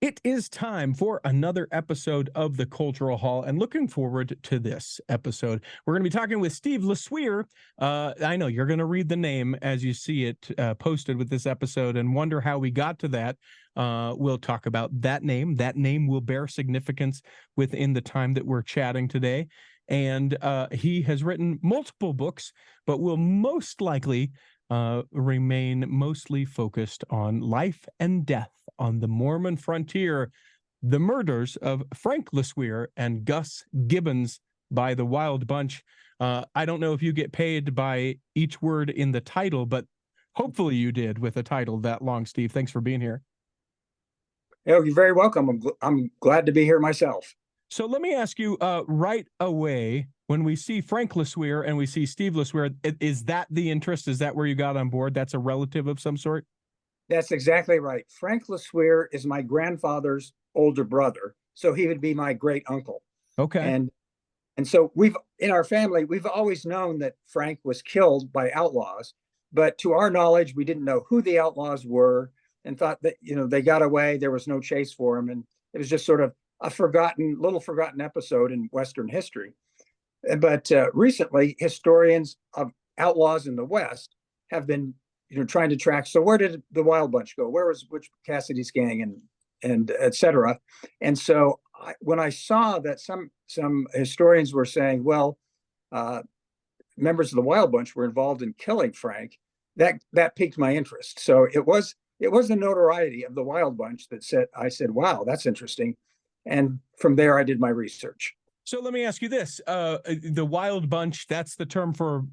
It is time for another episode of the Cultural Hall, and looking forward to this episode. We're going to be talking with Steve LeSueur. I know you're going to read the name as you see it posted with this episode and wonder how we got to that. We'll talk about that name. That name will bear significance within the time that we're chatting today. And he has written multiple books, but will most likely remain mostly focused on life and death on the Mormon Frontier, the murders of Frank LeSueur and Gus Gibbons by the Wild Bunch. I don't know if you get paid by each word in the title, but hopefully you did with a title that long, Steve. Thanks for being here. Oh, you're very welcome. I'm glad to be here myself. So let me ask you right away, when we see Frank LeSueur and we see Steve LeSueur, is that the interest? Is that where you got on board? That's a relative of some sort? That's exactly right. Frank LeSueur is my grandfather's older brother, so he would be my great uncle. Okay. And so in our family, we've always known that Frank was killed by outlaws, but to our knowledge, we didn't know who the outlaws were and thought that, they got away. There was no chase for them. And it was just sort of a little forgotten episode in Western history. But recently, historians of outlaws in the West have been, trying to track. So where did the Wild Bunch go? Where was Butch Cassidy's gang and et cetera? And so when I saw that some historians were saying, well, members of the Wild Bunch were involved in killing Frank, that piqued my interest. So it was the notoriety of the Wild Bunch that I said, wow, that's interesting. And from there, I did my research. So let me ask you this: the Wild Bunch—that's the term for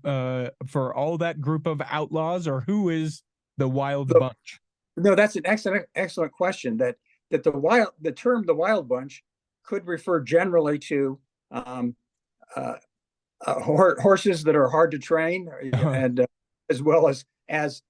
all that group of outlaws, or who is the Wild Bunch? No, that's an excellent question. That the term the Wild Bunch could refer generally to horses that are hard to train, and as well as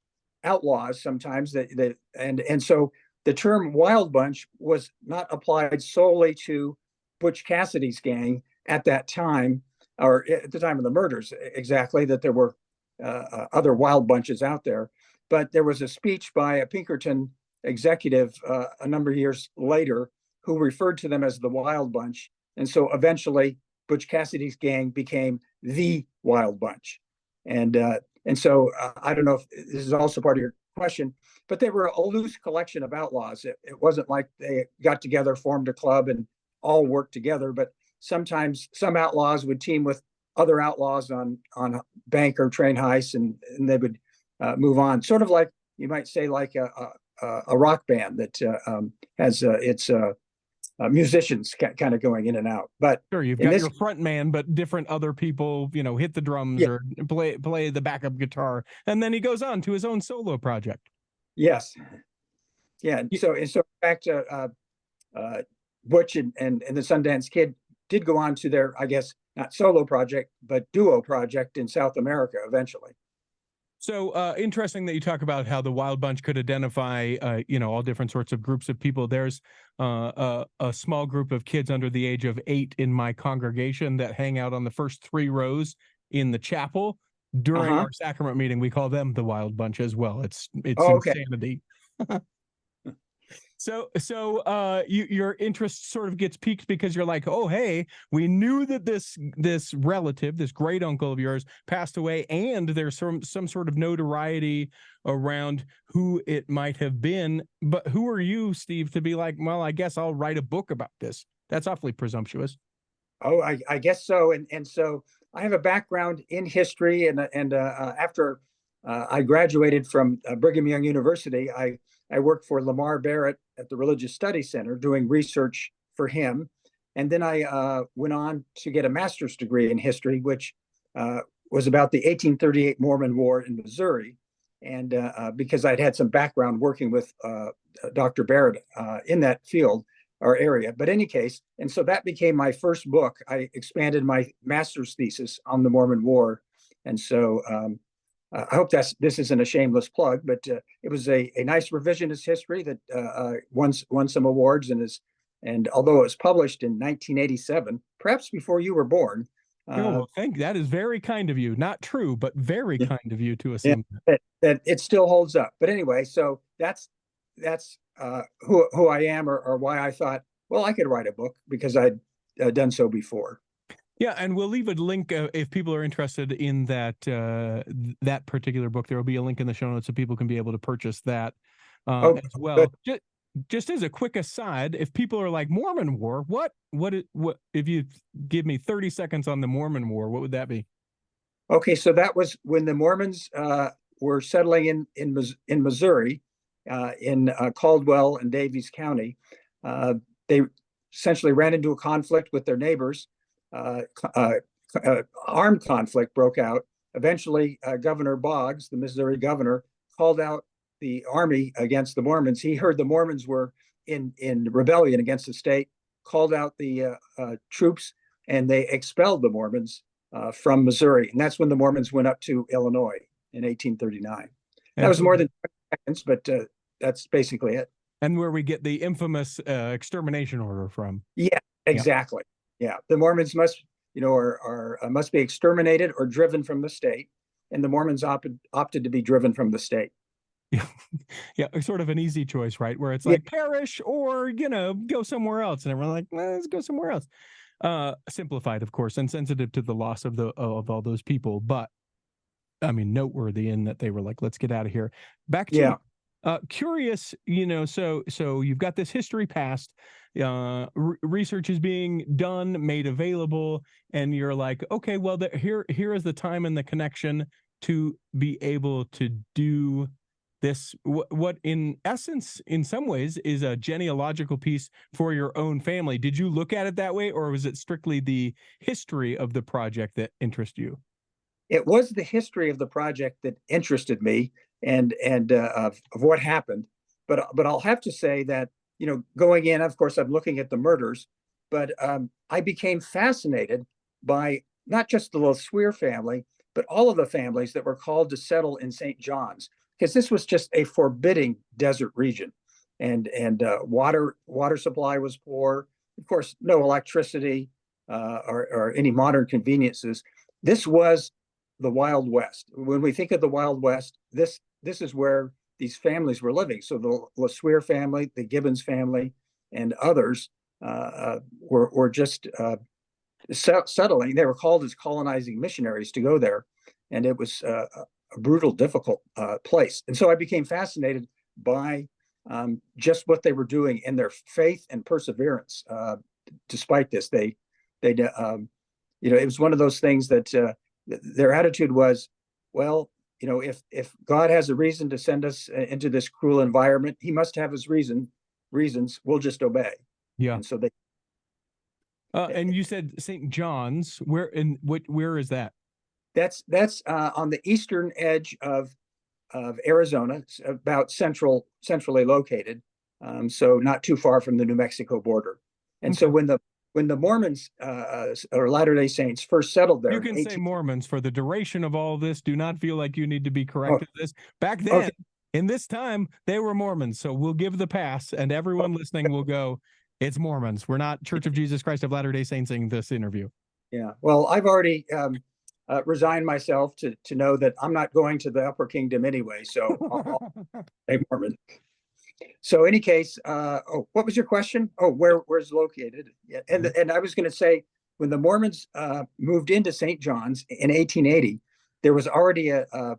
outlaws sometimes. And so the term Wild Bunch was not applied solely to Butch Cassidy's gang at that time, or at the time of the murders, exactly, that there were other Wild Bunches out there. But there was a speech by a Pinkerton executive a number of years later who referred to them as the Wild Bunch. And so eventually Butch Cassidy's gang became the Wild Bunch. And so I don't know if this is also part of your question, but they were a loose collection of outlaws. It wasn't like they got together, formed a club, and all work together, but sometimes some outlaws would team with other outlaws on bank or train heists, and they would move on. Sort of like, you might say, like a rock band that has its musicians kind of going in and out. But sure, you've got your front man, but different other people, hit the drums or play the backup guitar, and then he goes on to his own solo project. Yes. Yeah. So in fact, Butch and the Sundance Kid did go on to their, I guess, not solo project, but duo project in South America eventually. So interesting that you talk about how the Wild Bunch could identify, all different sorts of groups of people. There's a small group of kids under the age of 8 in my congregation that hang out on the first 3 rows in the chapel during our sacrament meeting. We call them the Wild Bunch as well. It's insanity. So your interest sort of gets piqued because you're like, oh, hey, we knew that this relative, this great uncle of yours, passed away, and there's some sort of notoriety around who it might have been. But who are you, Steve, to be like, well, I guess I'll write a book about this? That's awfully presumptuous. Oh, I guess so. And so I have a background in history, and after I graduated from Brigham Young University, I worked for Lamar Barrett at the Religious Studies Center doing research for him. And then I went on to get a master's degree in history, which was about the 1838 Mormon War in Missouri. And because I'd had some background working with Dr. Barrett in that field or area. But in any case, and so that became my first book. I expanded my master's thesis on the Mormon War. And so I hope this isn't a shameless plug, but it was a nice revisionist history that won some awards, and although it was published in 1987, perhaps before you were born. That is very kind of you. Not true, but very kind of you to assume that it still holds up. But anyway, so that's that's who I am, or why I thought, well, I could write a book because I'd done so before. Yeah, and we'll leave a link if people are interested in that particular book. There will be a link in the show notes so people can be able to purchase that as well. Just as a quick aside, if people are like, Mormon War, what if you give me 30 seconds on the Mormon War, what would that be? Okay, so that was when the Mormons were settling in Missouri, in Caldwell and Daviess County. They essentially ran into a conflict with their neighbors. Armed conflict broke out. Eventually, Governor Boggs, the Missouri governor, called out the army against the Mormons. He heard the Mormons were in rebellion against the state, called out the troops, and they expelled the Mormons from Missouri. And that's when the Mormons went up to Illinois in 1839. That was more than 20 seconds, but that's basically it. And where we get the infamous extermination order from. Yeah, exactly. Yeah, the Mormons must be exterminated or driven from the state, and the Mormons opted to be driven from the state. Yeah, sort of an easy choice, right? Where it's like perish or go somewhere else, and everyone's like, let's go somewhere else. Simplified, of course, and sensitive to the loss of all those people, but I mean, noteworthy in that they were like, let's get out of here. Back to curious, so you've got this history past, research is being done, made available, and you're like, okay, well, here is the time and the connection to be able to do this, what in essence, in some ways, is a genealogical piece for your own family. Did you look at it that way, or was it strictly the history of the project that interested you? It was the history of the project that interested me, and of what happened. But I'll have to say that, going in, of course, I'm looking at the murders, but I became fascinated by not just the LeSueur family, but all of the families that were called to settle in St. John's, because this was just a forbidding desert region, and water supply was poor. Of course, no electricity or any modern conveniences. This was the Wild West. When we think of the Wild West, this is where these families were living. So the LeSueur family, the Gibbons family, and others were just settling. They were called as colonizing missionaries to go there, and it was a brutal, difficult place. And so I became fascinated by just what they were doing and their faith and perseverance. Despite this, it was one of those things that their attitude was, well, if God has a reason to send us into this cruel environment, he must have his reasons. We'll just obey. Yeah. And so they. And you said St. John's. Where is that? That's on the eastern edge of Arizona. It's about centrally located, so not too far from the New Mexico border. And so when the Mormons or Latter-day Saints first settled there, you can say Mormons for the duration of all this. Do not feel like you need to be corrected. This back then, in this time, they were Mormons. So we'll give the pass, and everyone listening will go, it's Mormons. We're not Church of Jesus Christ of Latter-day Saints in this interview. Yeah. Well, I've already resigned myself to know that I'm not going to the Upper Kingdom anyway. So I'll say Mormon. So, any case, what was your question? Oh, where's it located? Yeah, and I was going to say, when the Mormons moved into St. John's in 1880, there was already a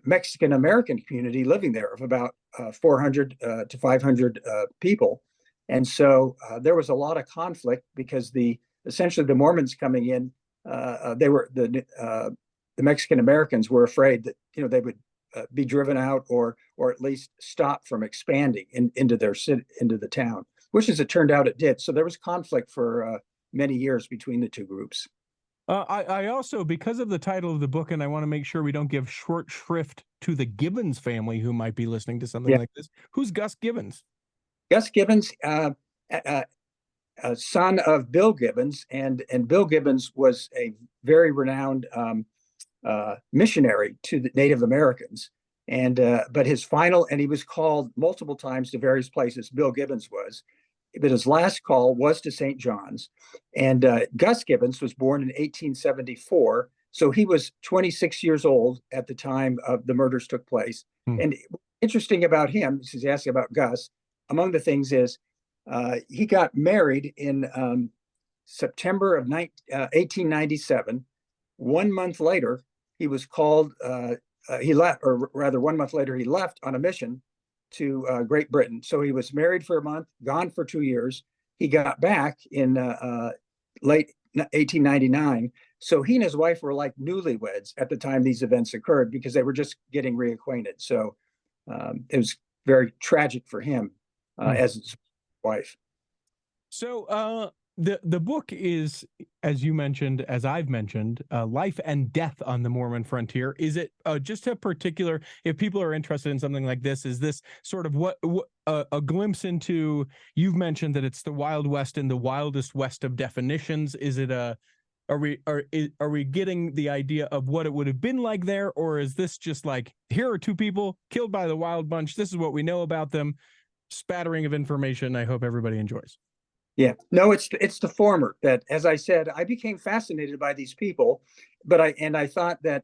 Mexican American community living there of about 400 to 500 people, and so there was a lot of conflict because essentially the Mormons coming in, the Mexican Americans were afraid that they would be driven out or at least stop from expanding into the town, which as it turned out it did. So there was conflict for many years between the two groups. I also, because of the title of the book, and I want to make sure we don't give short shrift to the Gibbons family who might be listening to something like this. Who's Gus Gibbons? Gus Gibbons, a son of Bill Gibbons, and Bill Gibbons was a very renowned missionary to the Native Americans, but he was called multiple times to various places. Bill Gibbons was, but his last call was to St. John's, and Gus Gibbons was born in 1874, so he was 26 years old at the time of the murders took place. And interesting about him, since you asked about Gus, among the things is he got married in September of 1897. 1 month later, he was called, he left, or rather 1 month later, he left on a mission to Great Britain. So he was married for a month, gone for 2 years. He got back in late 1899. So he and his wife were like newlyweds at the time these events occurred because they were just getting reacquainted. So it was very tragic for him as his wife. So the book is, as you mentioned, as I've mentioned, Life and Death on the Mormon Frontier. Is it just a particular, if people are interested in something like this, is this sort of what a glimpse into, you've mentioned that it's the Wild West and the wildest west of definitions. Is it are we getting the idea of what it would have been like there? Or is this just like, here are two people killed by the Wild Bunch. This is what we know about them. Spattering of information. I hope everybody enjoys. Yeah, no, it's the former. That, as I said, I became fascinated by these people, but I thought that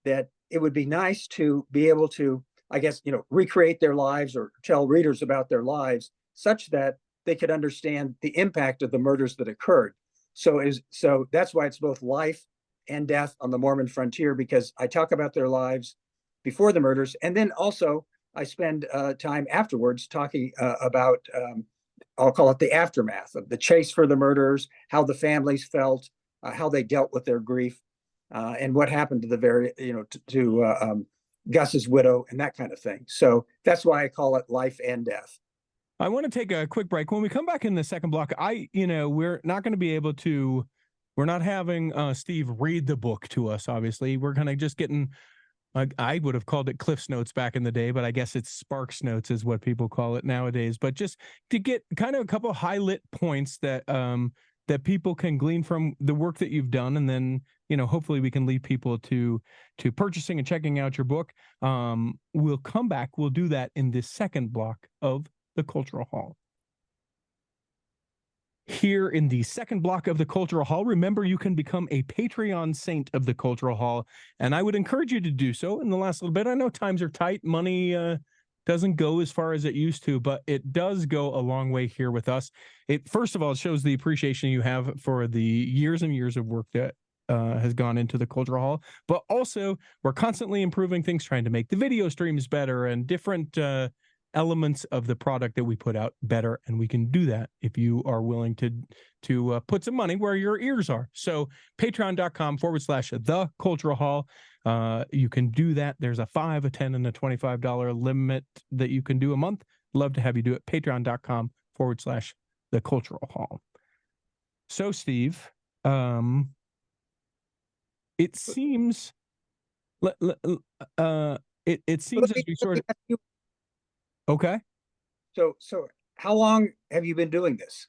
it would be nice to be able to, I guess, recreate their lives or tell readers about their lives such that they could understand the impact of the murders that occurred. So that's why it's both life and death on the Mormon Frontier, because I talk about their lives before the murders, and then also I spend time afterwards talking about. I'll call it the aftermath of the chase for the murderers, how the families felt, how they dealt with their grief, and what happened to the Gus's widow and that kind of thing. So that's why I call it Life and Death. I want to take a quick break. When we come back in the second block, we're not going to be able to, we're not having Steve read the book to us, obviously. We're kind of just getting, I would have called it Cliff's Notes back in the day, but I guess it's Sparks Notes is what people call it nowadays. But just to get kind of a couple of high-lit points that that people can glean from the work that you've done, and then hopefully we can lead people to purchasing and checking out your book. We'll come back. We'll do that in this second block of the Cultural Hall. Here in the second block of the Cultural Hall, remember you can become a Patreon saint of the Cultural Hall, and I would encourage you to do so in the last little bit. I know times are tight. Money doesn't go as far as it used to, but it does go a long way here with us. First of all, it shows the appreciation you have for the years and years of work that has gone into the Cultural Hall, but also we're constantly improving things, trying to make the video streams better and different elements of the product that we put out better, and we can do that if you are willing to put some money where your ears are. So patreon.com/the Cultural Hall. You can do that. There's a $5, a $10, and a $25 limit that you can do a month. Love to have you do it. patreon.com/the Cultural Hall. So Steve, it seems it seems as we sort of. Okay. So how long have you been doing this?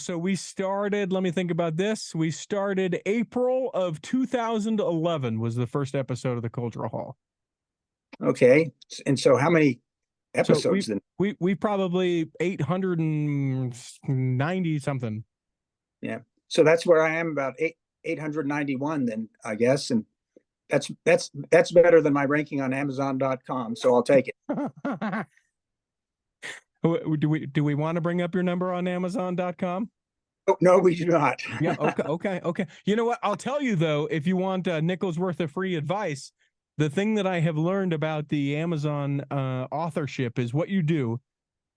So we started, let me think about this. We started April of 2011 was the first episode of the Cultural Hall. Okay. And so how many episodes then? We probably 890 something. Yeah. So that's where I am, about 891 then, I guess. And that's better than my ranking on Amazon.com, so I'll take it. Do we want to bring up your number on Amazon.com? Oh, no, we do not. Yeah. Okay. You know what? I'll tell you though, if you want a nickel's worth of free advice, the thing that I have learned about the Amazon authorship is what you do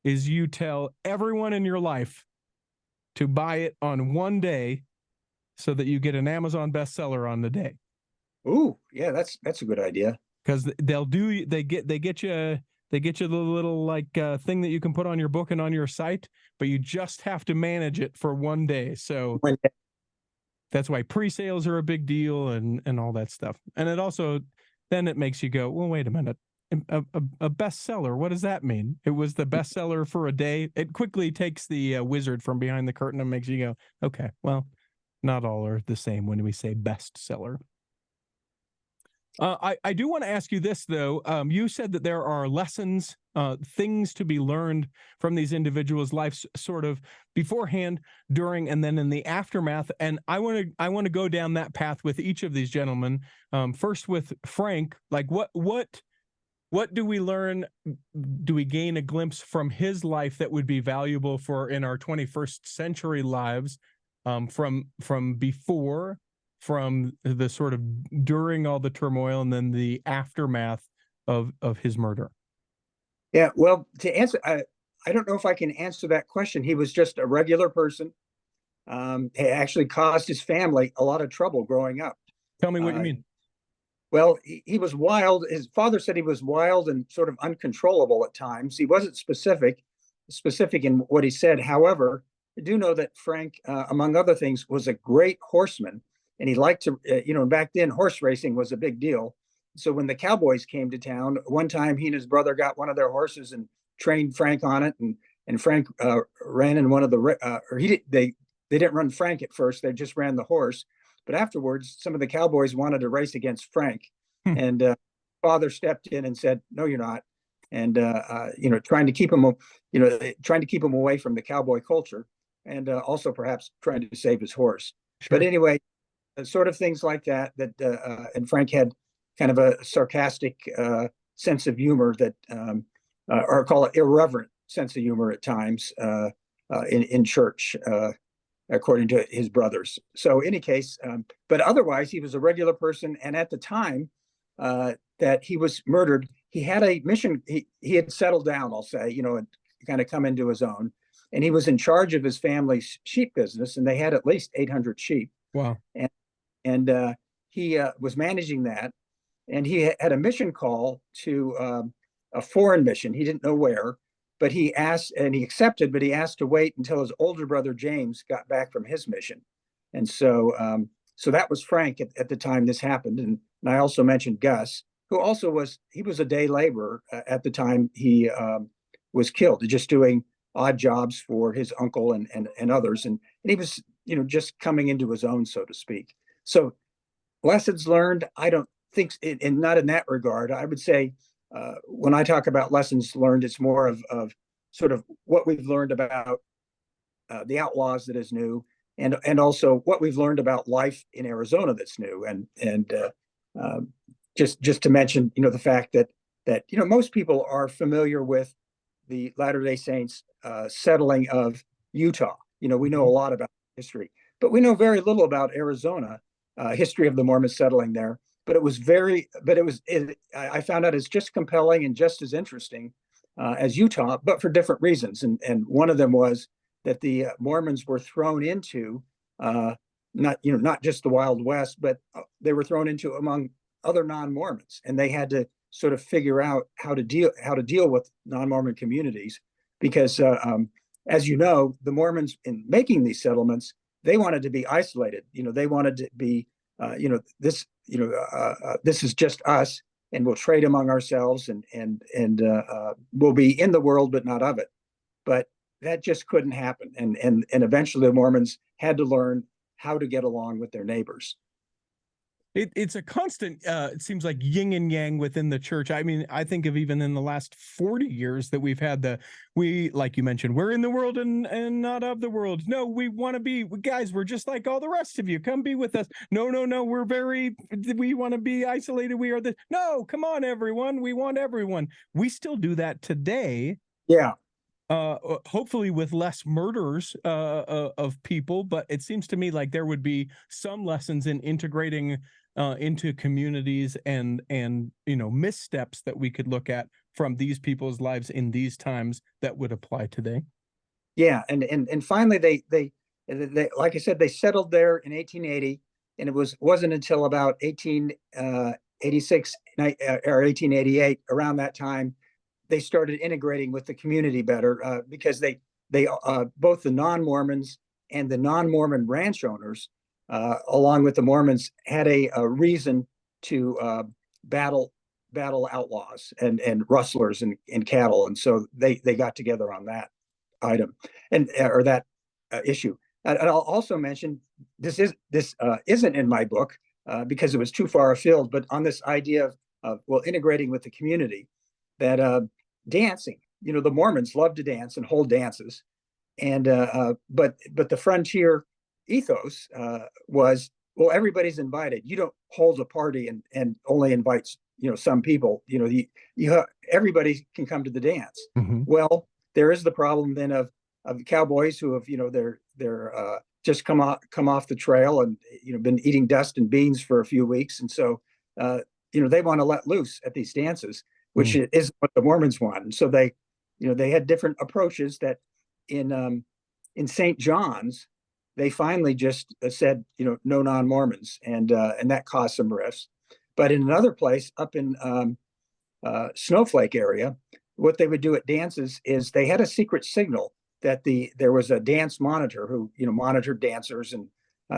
is you tell everyone in your life to buy it on one day so that you get an Amazon bestseller on the day. Ooh, yeah, that's a good idea. Because they get you the little thing that you can put on your book and on your site, but you just have to manage it for one day. So that's why pre-sales are a big deal and all that stuff. And it also then it makes you go, well, wait a minute, a bestseller. What does that mean? It was the bestseller for a day. It quickly takes the wizard from behind the curtain and makes you go, okay, well, not all are the same when we say bestseller. I do want to ask you this, though. You said that there are lessons, things to be learned from these individuals' lives sort of beforehand, during, and then in the aftermath. And I want to go down that path with each of these gentlemen. First with Frank, like what What do we learn? Do we gain a glimpse from his life that would be valuable for in our 21st century lives, from before, from the sort of during all the turmoil, and then the aftermath of his murder? Yeah, well, to answer, I don't know if I can answer that question. He was just a regular person. He actually caused his family a lot of trouble growing up. Tell me what you Uh, mean. well, he was wild. His father said he was wild and sort of uncontrollable at times. He wasn't specific in what he said. However, I do know that Frank, among other things, was a great horseman, and he liked to, back then horse racing was a big deal. So when the Cowboys came to town, one time he and his brother got one of their horses and trained Frank on it, and Frank ran in one of the, or he did, they didn't run Frank at first; they just ran the horse. But afterwards, some of the Cowboys wanted to race against Frank, Hmm. and father stepped in and said, "No, you're not." And trying to keep him, trying to keep him away from the cowboy culture, and also perhaps trying to save his horse. Sure. But anyway, sort of things like that. And Frank had kind of a sarcastic sense of humor that, or call it irreverent sense of humor at times in church. According to his brothers. So, any case, but otherwise, he was a regular person. And at the time that he was murdered, he had a mission. He had settled down, I'll say, and kind of come into his own. And he was in charge of his family's sheep business, and they had at least 800 sheep. Wow. And he was managing that. And he had a mission call to a foreign mission. He didn't know where. But he asked, and he accepted, but he asked to wait until his older brother James got back from his mission. And so that was Frank at the time this happened. And I also mentioned Gus, who also was a day laborer at the time he was killed, just doing odd jobs for his uncle and others. And he was, just coming into his own, so to speak. So lessons learned, I don't think, and not in that regard. I would say, when I talk about lessons learned, it's more of sort of what we've learned about the outlaws that is new, and also what we've learned about life in Arizona that's new, and just to mention, the fact that most people are familiar with the Latter-day Saints settling of Utah. We know a lot about history, but we know very little about Arizona history of the Mormons settling there. But I found out it's just compelling and just as interesting as Utah, but for different reasons. And one of them was that the Mormons were thrown into not just the Wild West, but they were thrown into among other non-Mormons, and they had to sort of figure out how to deal with non-Mormon communities, because as you know, the Mormons, in making these settlements, they wanted to be isolated. They wanted to be this is just us, and we'll trade among ourselves, and we'll be in the world but not of it. But that just couldn't happen, and eventually the Mormons had to learn how to get along with their neighbors. It's a constant, it seems like yin and yang within the church. I mean, I think of even in the last 40 years that we've had like you mentioned, we're in the world and not of the world. No, we want to be, guys, we're just like all the rest of you. Come be with us. No, we want to be isolated. We are no, come on, everyone. We want everyone. We still do that today. Yeah. Hopefully with less murders of people, but it seems to me like there would be some lessons in integrating into communities and missteps that we could look at from these people's lives in these times that would apply today. Yeah, and finally they like I said, they settled there in 1880, and it wasn't until about 1886 or 1888, around that time, they started integrating with the community better, because they both the non-Mormons and the non-Mormon ranch owners, along with the Mormons, had a reason to battle outlaws and rustlers and cattle, and so they got together on that item or that issue. And I'll also mention this isn't in my book because it was too far afield, but on this idea of integrating with the community, that dancing, the Mormons love to dance and hold dances, and but the frontier ethos was, well, everybody's invited. You don't hold a party and only invite some people, everybody can come to the dance. Mm-hmm. Well, there is the problem then of the cowboys who have, they're just come off the trail and, been eating dust and beans for a few weeks. And so, they want to let loose at these dances, which is what the Mormons want. And so they had different approaches that in St. John's, they finally just said, no non-Mormons, and that caused some rifts. But in another place up in Snowflake area, what they would do at dances is they had a secret signal that there was a dance monitor who, monitored dancers and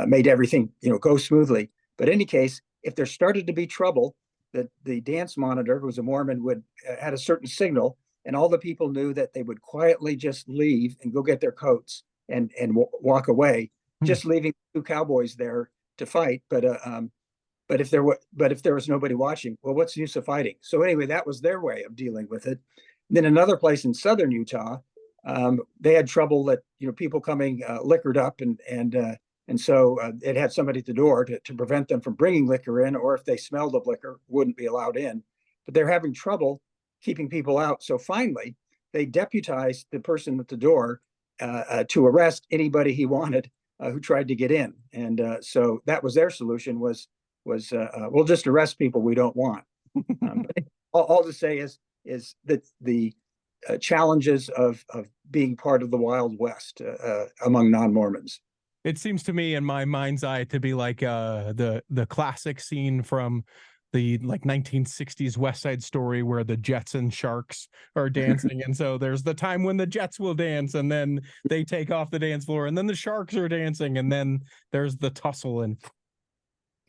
made everything, go smoothly. But in any case, if there started to be trouble, the dance monitor, who was a Mormon, had a certain signal, and all the people knew that they would quietly just leave and go get their coats and walk away, just leaving two cowboys there to fight. But if there was nobody watching, well, what's the use of fighting? So anyway, that was their way of dealing with it. Then another place in southern Utah, they had trouble that people coming liquored up, and so it had somebody at the door to prevent them from bringing liquor in, or if they smelled of liquor, wouldn't be allowed in. But they're having trouble keeping people out. So finally, they deputized the person at the door to arrest anybody he wanted who tried to get in. And so that was their solution: was we'll just arrest people we don't want. But all to say is that the challenges of being part of the Wild West among non-Mormons. It seems to me, in my mind's eye, to be like the classic scene from the 1960s West Side Story where the Jets and Sharks are dancing. And so there's the time when the Jets will dance, and then they take off the dance floor, and then the Sharks are dancing, and then there's the tussle and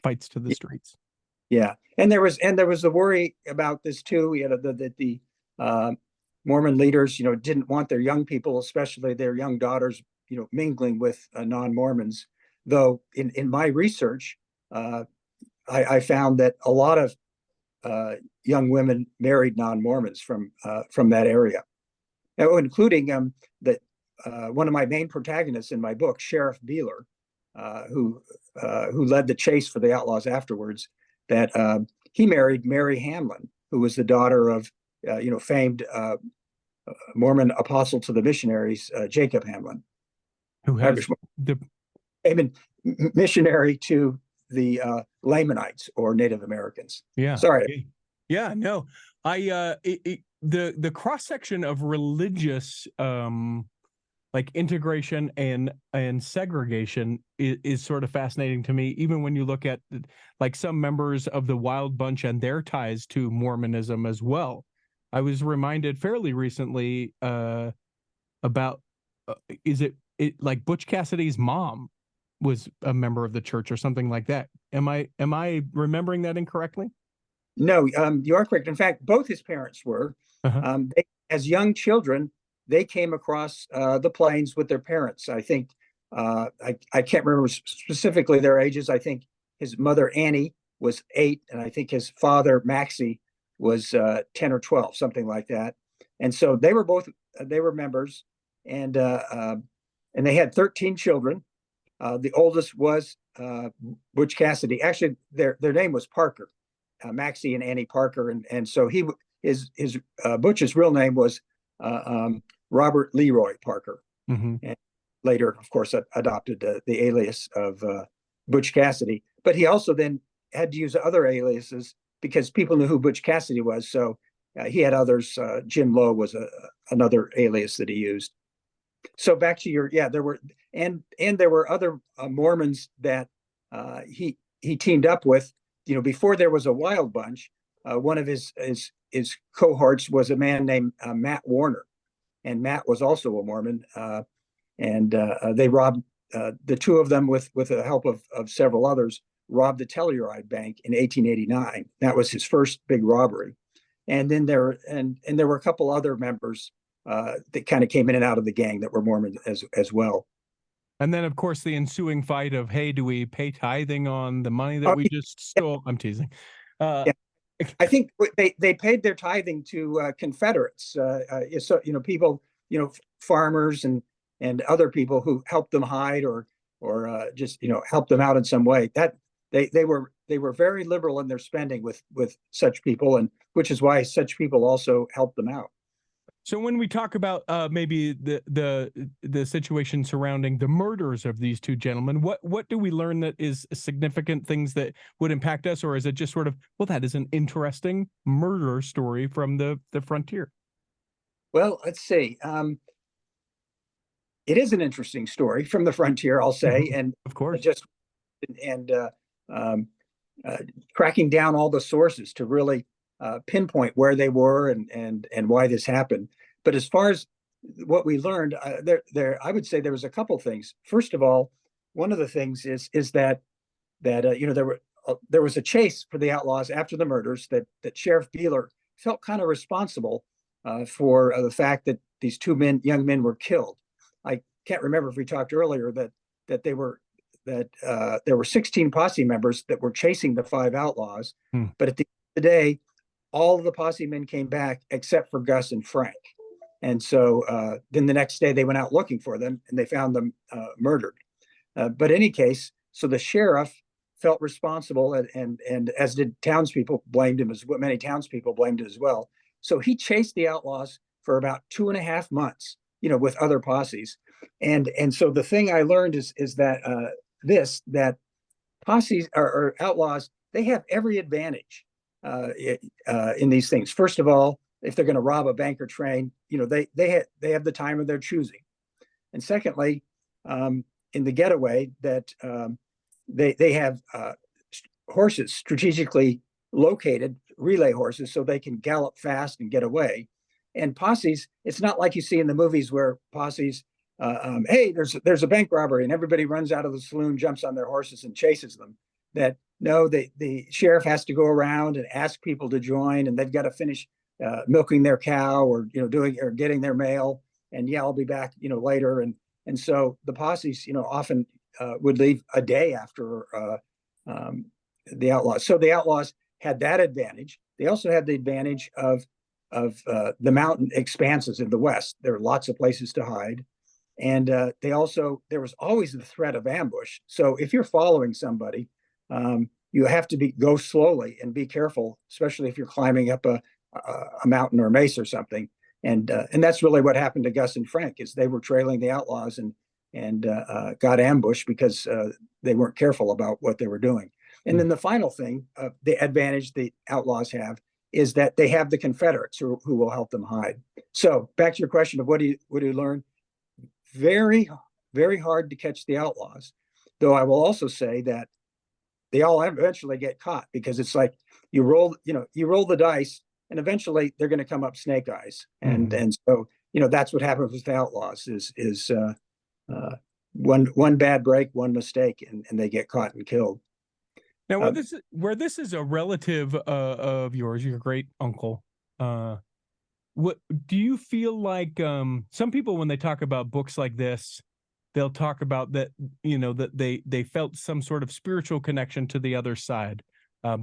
fights to the streets. Yeah. And there was the worry about this too, that the Mormon leaders, didn't want their young people, especially their young daughters, mingling with non-Mormons. Though in my research, I found that a lot of young women married non-Mormons from that area, including one of my main protagonists in my book, Sheriff Beeler, who led the chase for the outlaws afterwards. That he married Mary Hamlin, who was the daughter of famed Mormon apostle to the missionaries, Jacob Hamlin, who has missionary to the Lamanites or Native Americans. Yeah. Sorry. Yeah. No. The cross section of religious integration and segregation is sort of fascinating to me. Even when you look at some members of the Wild Bunch and their ties to Mormonism as well. I was reminded fairly recently about like Butch Cassidy's mom was a member of the church or something like that. Am I remembering that incorrectly? No, you are correct. In fact, both his parents were. As young children, they came across the plains with their parents. I think I can't remember specifically their ages. I think his mother Annie was 8, and I think his father Maxie was 10 or 12, something like that. And so they were members, and they had 13 children. The oldest was Butch Cassidy. Actually, their name was Parker, Maxie and Annie Parker, and so his Butch's real name was Robert LeRoy Parker, and later, of course, adopted the alias of Butch Cassidy. But he also then had to use other aliases because people knew who Butch Cassidy was. So he had others. Jim Lowe was another alias that he used. So back to there were other Mormons that he teamed up with. Before there was a Wild Bunch, one of his cohorts was a man named Matt Warner, and Matt was also a Mormon. And they robbed the two of them with the help of several others. Robbed the Telluride Bank in 1889. That was his first big robbery. And then there were a couple other members that kind of came in and out of the gang that were Mormon as well. And then, of course, the ensuing fight of, hey, do we pay tithing on the money that we just stole? I'm teasing. Yeah. I think they paid their tithing to Confederates. So people, farmers and other people who helped them hide or just helped them out in some way. That they were very liberal in their spending with such people, and which is why such people also helped them out. So when we talk about maybe the situation surrounding the murders of these two gentlemen, what do we learn that is significant things that would impact us, or is it just sort of, well, that is an interesting murder story from the frontier? Well, let's see. It is an interesting story from the frontier, I'll say, and of course, just and um, tracking down all the sources to really pinpoint where they were and why this happened. But as far as what we learned, I would say there was a couple things. First of all, one of the things is that there was a chase for the outlaws after the murders, that Sheriff Beeler felt kind of responsible for the fact that these two young men were killed. I can't remember if we talked earlier that there were 16 posse members that were chasing the 5 outlaws, but at the end of the day, all of the posse men came back except for Gus and Frank. And so then the next day they went out looking for them, and they found them murdered. But in any case, so the sheriff felt responsible, and as did townspeople, blamed him, as many townspeople blamed it as well. So he chased the outlaws for about 2.5 months, with other posses. And so the thing I learned is that that posses or outlaws, they have every advantage in these things. First of all, if they're going to rob a bank or train, they have the time of their choosing. And secondly, in the getaway, that they have horses strategically located, relay horses, so they can gallop fast and get away. And posses, it's not like you see in the movies where posses, hey, there's a bank robbery, and everybody runs out of the saloon, jumps on their horses, and chases them. That no, the sheriff has to go around and ask people to join, and they've got to finish milking their cow, or doing or getting their mail, and yeah, I'll be back later. And so the posses often would leave a day after the outlaws. So the outlaws had that advantage. They also had the advantage of the mountain expanses in the west. There were lots of places to hide, and there was always the threat of ambush. So if you're following somebody, you have to go slowly and be careful, especially if you're climbing up a mountain or a mesa or something. And that's really what happened to Gus and Frank, is they were trailing the outlaws and got ambushed because they weren't careful about what they were doing. And then the final thing, the advantage the outlaws have, is that they have the Confederates who will help them hide. So back to your question of what do you learn? Very, very hard to catch the outlaws, though I will also say that they all eventually get caught, because it's like you roll the dice, and eventually they're going to come up snake eyes. And so that's what happens with the outlaws is one bad break, one mistake, and they get caught and killed. Now, where this is a relative of yours, your great uncle, what do you feel like? Some people, when they talk about books like this, they'll talk about that that they felt some sort of spiritual connection to the other side,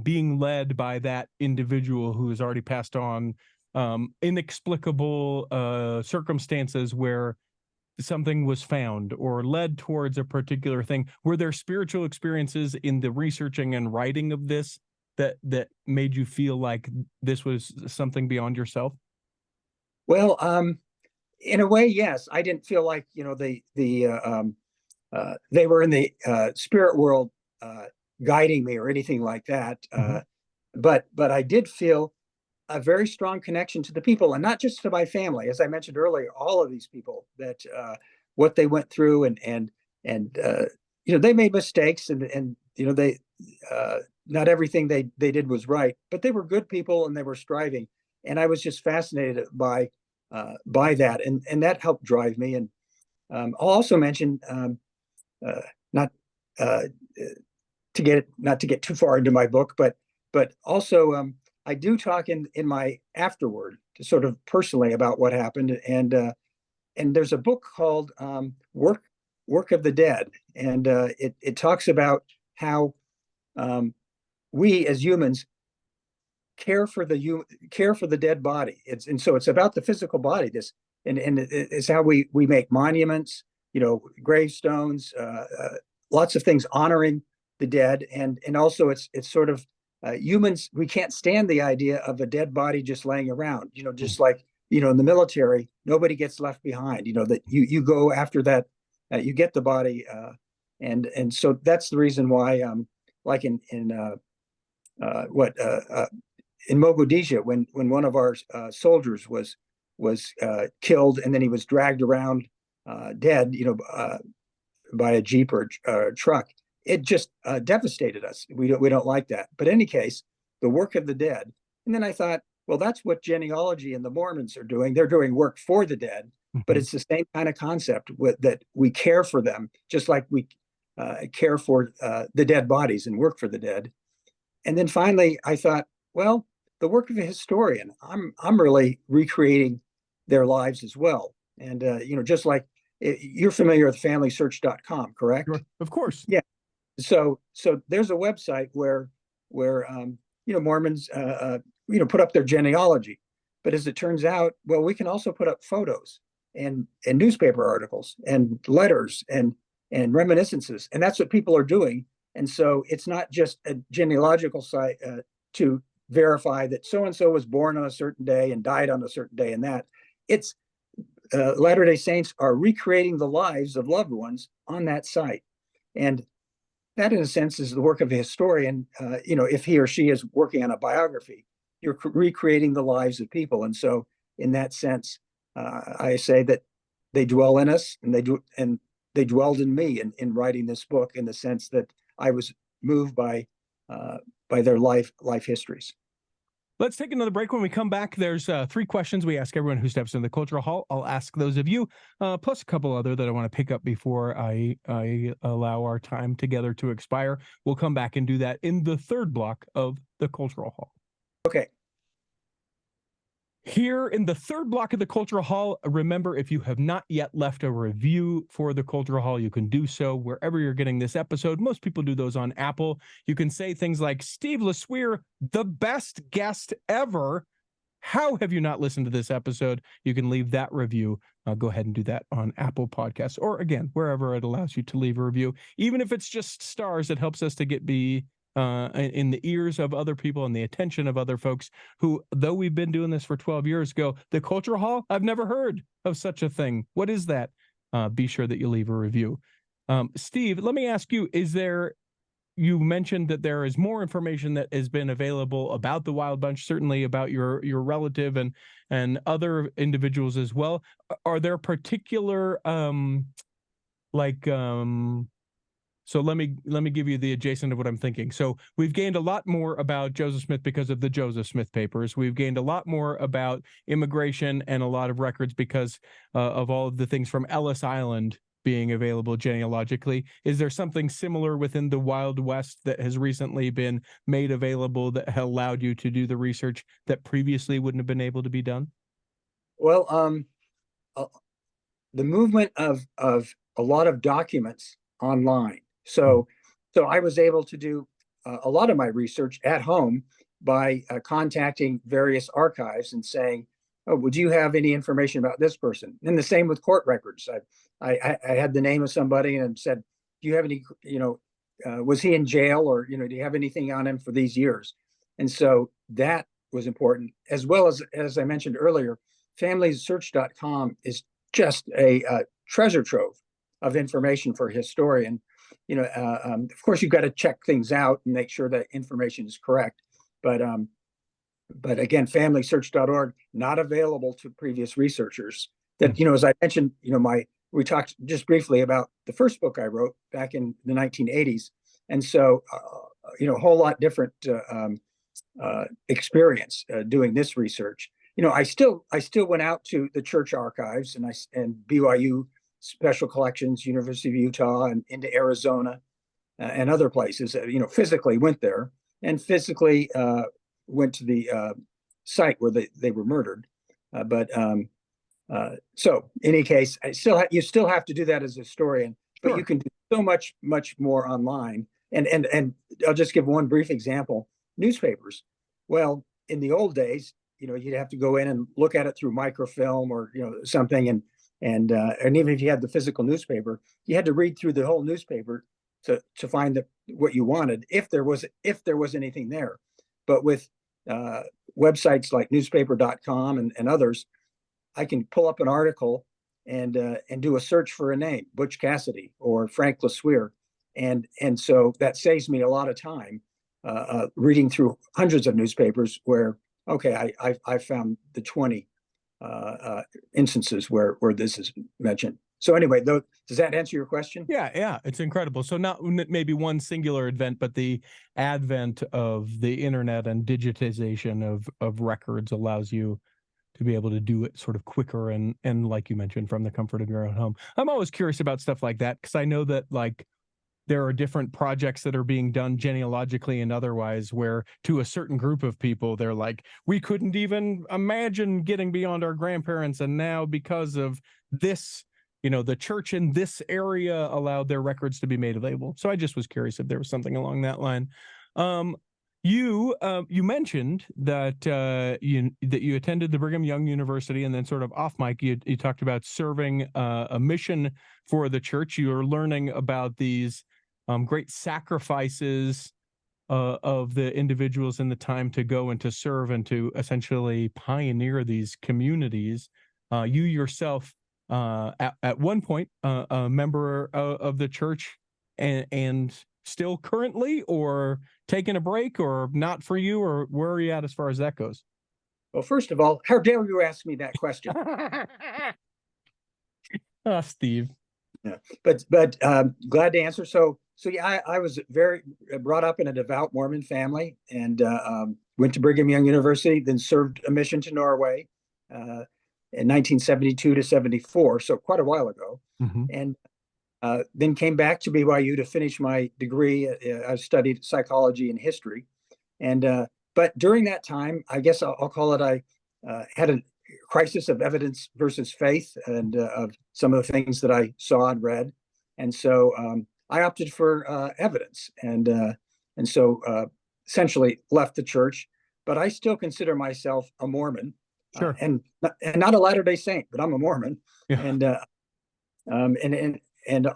being led by that individual who has already passed on, inexplicable circumstances where something was found or led towards a particular thing. Were there spiritual experiences in the researching and writing of this that made you feel like this was something beyond yourself? Well, in a way, yes. I didn't feel like they were in the spirit world guiding me or anything like that. But I did feel a very strong connection to the people, and not just to my family. As I mentioned earlier, all of these people, that what they went through, and they made mistakes, and they not everything they did was right, but they were good people and they were striving. And I was just fascinated by that, and that helped drive me. And I'll also mention, not to get too far into my book, but also I do talk in my afterword, to sort of personally, about what happened. And there's a book called Work of the Dead, and it talks about how we as humans care for the dead body. So it's about the physical body. And it's how we make monuments, gravestones, lots of things honoring the dead, and also it's sort of humans. We can't stand the idea of a dead body just laying around. Just like in the military, nobody gets left behind. That you go after that, you get the body, and so that's the reason why, like in Mogadishu, when one of our soldiers was killed, and then he was dragged around dead, by a jeep or truck. It just devastated us. We don't like that. But in any case, the work of the dead. And then I thought, well, that's what genealogy and the Mormons are doing. They're doing work for the dead, but it's the same kind of concept that we care for them, just like we care for the dead bodies and work for the dead. And then finally, I thought, well, the work of a historian, I'm really recreating their lives as well. And just like you're familiar with FamilySearch.com, correct? Sure. Of course. Yeah. So there's a website where Mormons put up their genealogy, but as it turns out, well, we can also put up photos and newspaper articles and letters and reminiscences, and that's what people are doing. And so it's not just a genealogical site to verify that so and so was born on a certain day and died on a certain day, and that it's Latter-day Saints are recreating the lives of loved ones on that site. And that, in a sense, is the work of a historian. If he or she is working on a biography, you're recreating the lives of people. And so in that sense, I say that they dwell in us, and they dwelled in me in writing this book, in the sense that I was moved by their life histories. Let's take another break. When we come back, there's 3 questions we ask everyone who steps into the Cultural Hall. I'll ask those of you, plus a couple other that I want to pick up before I allow our time together to expire. We'll come back and do that in the 3rd block of the Cultural Hall. Okay. Here in the 3rd block of the Cultural Hall, remember, if you have not yet left a review for the Cultural Hall, you can do so wherever you're getting this episode. Most people do those on Apple. You can say things like, Steve LeSueur, the best guest ever. How have you not listened to this episode? You can leave that review. Go ahead and do that on Apple Podcasts, or again, wherever it allows you to leave a review. Even if it's just stars, it helps us to be in the ears of other people and the attention of other folks who, though we've been doing this for 12 years, go, the Cultural Hall? I've never heard of such a thing. What is that? Be sure that you leave a review. Steve, let me ask you, you mentioned that there is more information that has been available about the Wild Bunch, certainly about your relative and other individuals as well. Are there particular so let me give you the adjacent of what I'm thinking. So we've gained a lot more about Joseph Smith because of the Joseph Smith papers. We've gained a lot more about immigration and a lot of records because of all of the things from Ellis Island being available genealogically. Is there something similar within the Wild West that has recently been made available that allowed you to do the research that previously wouldn't have been able to be done? Well, the movement of a lot of documents online. So I was able to do a lot of my research at home by contacting various archives and saying, oh, would you have any information about this person? And the same with court records. I had the name of somebody and said, do you have any, was he in jail, or, do you have anything on him for these years? And so that was important, as well as I mentioned earlier, FamilySearch.com is just a treasure trove of information for a historian. Of course, you've got to check things out and make sure that information is correct. But again, FamilySearch.org, not available to previous researchers. That, as I mentioned, we talked just briefly about the first book I wrote back in the 1980s. And so, a whole lot different experience doing this research. I still went out to the church archives and BYU special collections, University of Utah, and into Arizona and other places. Physically went there and physically went to the site where they were murdered. So in any case, you still have to do that as a historian, but you can do so much more online. And I'll just give one brief example. Newspapers. Well, in the old days, you'd have to go in and look at it through microfilm or something, and even if you had the physical newspaper, you had to read through the whole newspaper to find what you wanted, if there was anything there. But with websites like newspaper.com and others, I can pull up an article and do a search for a name, Butch Cassidy or Frank LeSueur, and so that saves me a lot of time reading through hundreds of newspapers where, okay, I found the 20 instances where this is mentioned. So anyway, does that answer your question? Yeah, it's incredible. So not maybe one singular event, but the advent of the internet and digitization of records allows you to be able to do it sort of quicker and like you mentioned, from the comfort of your own home. I'm always curious about stuff like that because I know that like there are different projects that are being done genealogically and otherwise where to a certain group of people, they're like, we couldn't even imagine getting beyond our grandparents. And now because of this, the church in this area allowed their records to be made available. So I just was curious if there was something along that line. You mentioned that you attended the Brigham Young University, and then sort of off mic, you talked about serving a mission for the church. You were learning about these great sacrifices of the individuals in the time to go and to serve and to essentially pioneer these communities. You yourself, at one point, a member of the church, and still currently, or taking a break, or not for you, or where are you at as far as that goes? Well, first of all, how dare you ask me that question? Steve. Yeah, but glad to answer. So yeah, I was brought up in a devout Mormon family, and went to Brigham Young University, then served a mission to Norway in 1972 to 74, so quite a while ago. Mm-hmm. And then came back to BYU to finish my degree. I studied psychology and history, and but during that time, I guess I'll call it, I had a crisis of evidence versus faith, and of some of the things that I saw and read, and so I opted for evidence, and so essentially left the church. But I still consider myself a Mormon, sure, and not a Latter-day Saint, but I'm a Mormon, yeah. And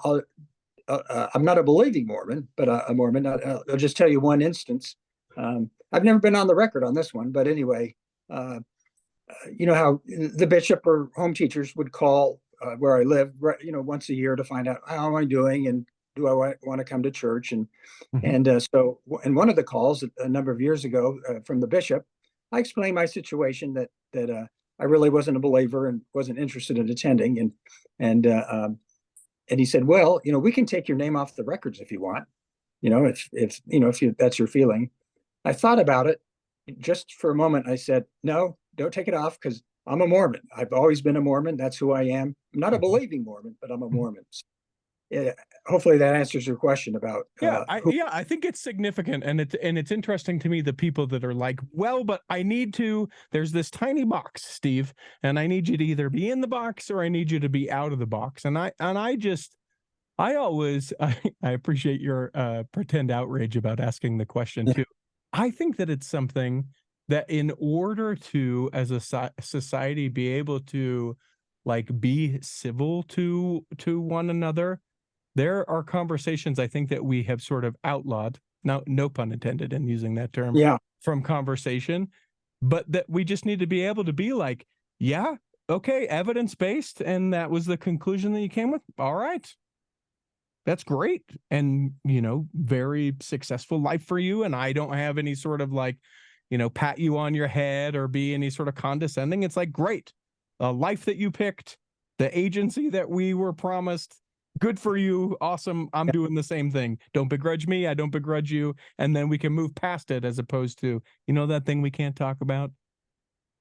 I'm not a believing Mormon, but a Mormon. I'll just tell you one instance. I've never been on the record on this one, but anyway, you know how the bishop or home teachers would call where I live, once a year to find out how am I doing and do I want to come to church. And Mm-hmm. so in one of the calls a number of years ago from the bishop, I explained my situation, that I really wasn't a believer and wasn't interested in attending, and he said, well, we can take your name off the records if you want, if that's your feeling. I thought about it just for a moment. I said, no, don't take it off, because I'm a Mormon. I've always been a Mormon. That's who I am. I'm not a believing Mormon, but I'm a Mormon. Hopefully that answers your question about I think it's significant, and it's interesting to me, the people that are like, well, but there's this tiny box, Steve, and I need you to either be in the box or I need you to be out of the box. And I appreciate your pretend outrage about asking the question too. I think that it's something that, in order to, as a society, be able to like be civil to one another, there are conversations, I think, that we have sort of outlawed, now no pun intended in using that term, from conversation, but that we just need to be able to be like, yeah, okay, evidence-based, and that was the conclusion that you came with. All right. That's great. And, very successful life for you. And I don't have any sort of like, pat you on your head or be any sort of condescending. It's like, great. A life that you picked, the agency that we were promised. Good for you. Awesome. I'm doing the same thing. Don't begrudge me. I don't begrudge you. And then we can move past it, as opposed to, that thing we can't talk about.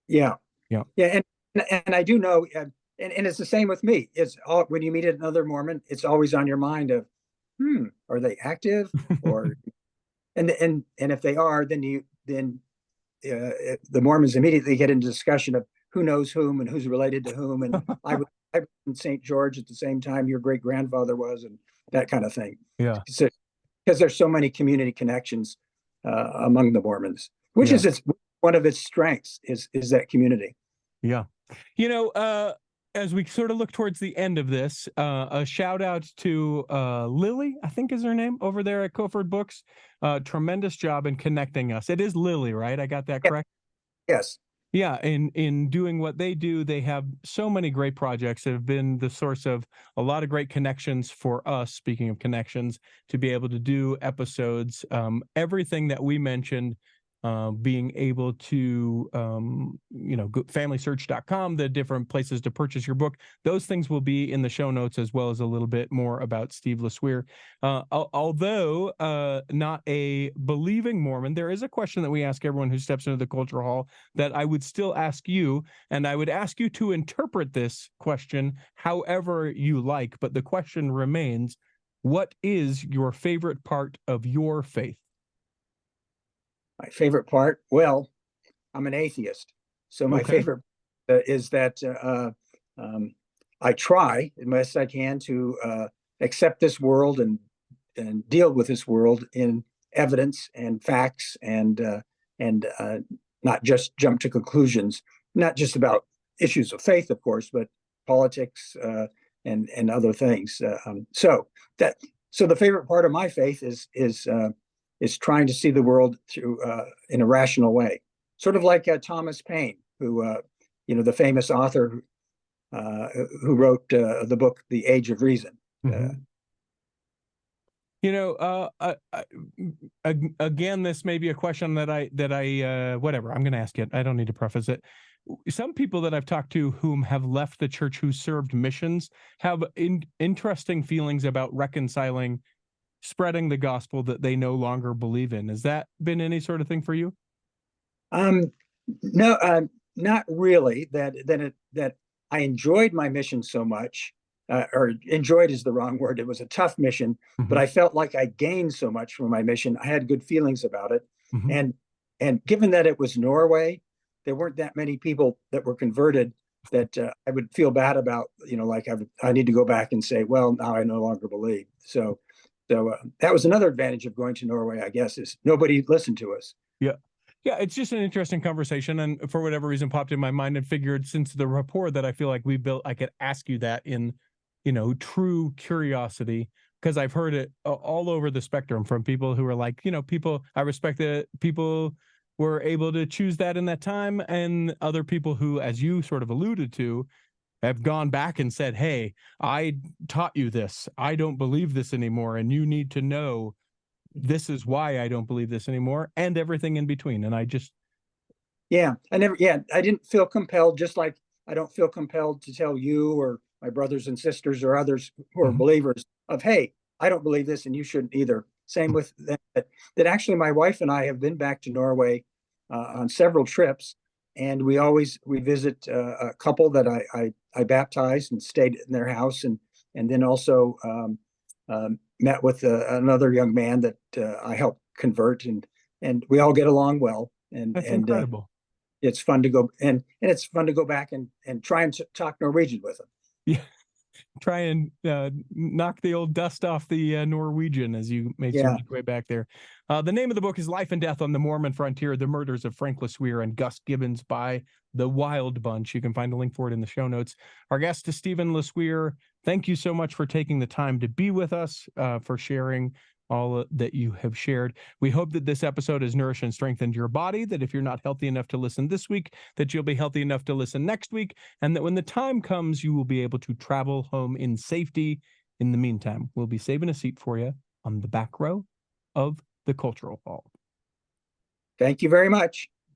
Yeah. Yeah. Yeah. And I do know, and it's the same with me. It's all, when you meet another Mormon, it's always on your mind of, are they active? Or, and if they are, then the Mormons immediately get into discussion of who knows whom and who's related to whom. And I was in St. George at the same time your great grandfather was, and that kind of thing. Yeah. So, because there's so many community connections among the Mormons, which is one of its strengths is that community. Yeah. as we sort of look towards the end of this, a shout out to Lily, I think is her name, over there at Coford Books. Tremendous job in connecting us. It is Lily, right? I got that correct? Yes. Yeah, in doing what they do, they have so many great projects that have been the source of a lot of great connections for us. Speaking of connections, to be able to do episodes, everything that we mentioned, being able to, go familysearch.com, the different places to purchase your book, those things will be in the show notes, as well as a little bit more about Steve LeSueur. Although not a believing Mormon, there is a question that we ask everyone who steps into the Cultural Hall that I would still ask you, and I would ask you to interpret this question however you like, but the question remains, what is your favorite part of your faith? My favorite part? Well, I'm an atheist. So my Okay. favorite is that I try as best I can to accept this world and deal with this world in evidence and facts and not just jump to conclusions, not just about issues of faith, of course, but politics and other things. So the favorite part of my faith is trying to see the world through in a rational way, sort of like Thomas Paine, who the famous author who wrote the book The Age of Reason. Mm-hmm. Again, this may be a question that I whatever, I'm going to ask it. I don't need to preface it. Some people that I've talked to whom have left the church, who served missions, have interesting feelings about reconciling, spreading the gospel that they no longer believe in. Has that been any sort of thing for you? No, not really. That I enjoyed my mission so much. Or enjoyed is the wrong word. It was a tough mission, but I felt like I gained so much from my mission. I had good feelings about it. And given that it was Norway, there weren't that many people that were converted that I would feel bad about, like I need to go back and say, well, now I no longer believe. So that was another advantage of going to Norway, I guess, is nobody listened to us. Yeah. Yeah, it's just an interesting conversation, and for whatever reason popped in my mind, and figured since the rapport that I feel like we built, I could ask you that in, true curiosity, because I've heard it all over the spectrum from people who are like, people I respect that people were able to choose that in that time, and other people who, as you sort of alluded to, have gone back and said, hey, I taught you this. I don't believe this anymore, and you need to know this is why I don't believe this anymore, and everything in between. And I didn't feel compelled, just like I don't feel compelled to tell you or my brothers and sisters or others who are believers of, hey, I don't believe this and you shouldn't either. Same with that actually my wife and I have been back to Norway on several trips, and we visit a couple that I baptized and stayed in their house, and then also met with another young man that I helped convert, and we all get along well. And that's incredible. It's fun to go and it's fun to go back and try and talk Norwegian with them. Yeah, try and knock the old dust off the Norwegian as you make your way back there. The name of the book is Life and Death on the Mormon Frontier: The Murders of Frank LeSueur and Gus Gibbons by the Wild Bunch. You can find a link for it in the show notes. Our guest is Stephen LeSueur. Thank you so much for taking the time to be with us, for sharing all that you have shared. We hope that this episode has nourished and strengthened your body, that if you're not healthy enough to listen this week, that you'll be healthy enough to listen next week, and that when the time comes, you will be able to travel home in safety. In the meantime, we'll be saving a seat for you on the back row of the Cultural Hall. Thank you very much.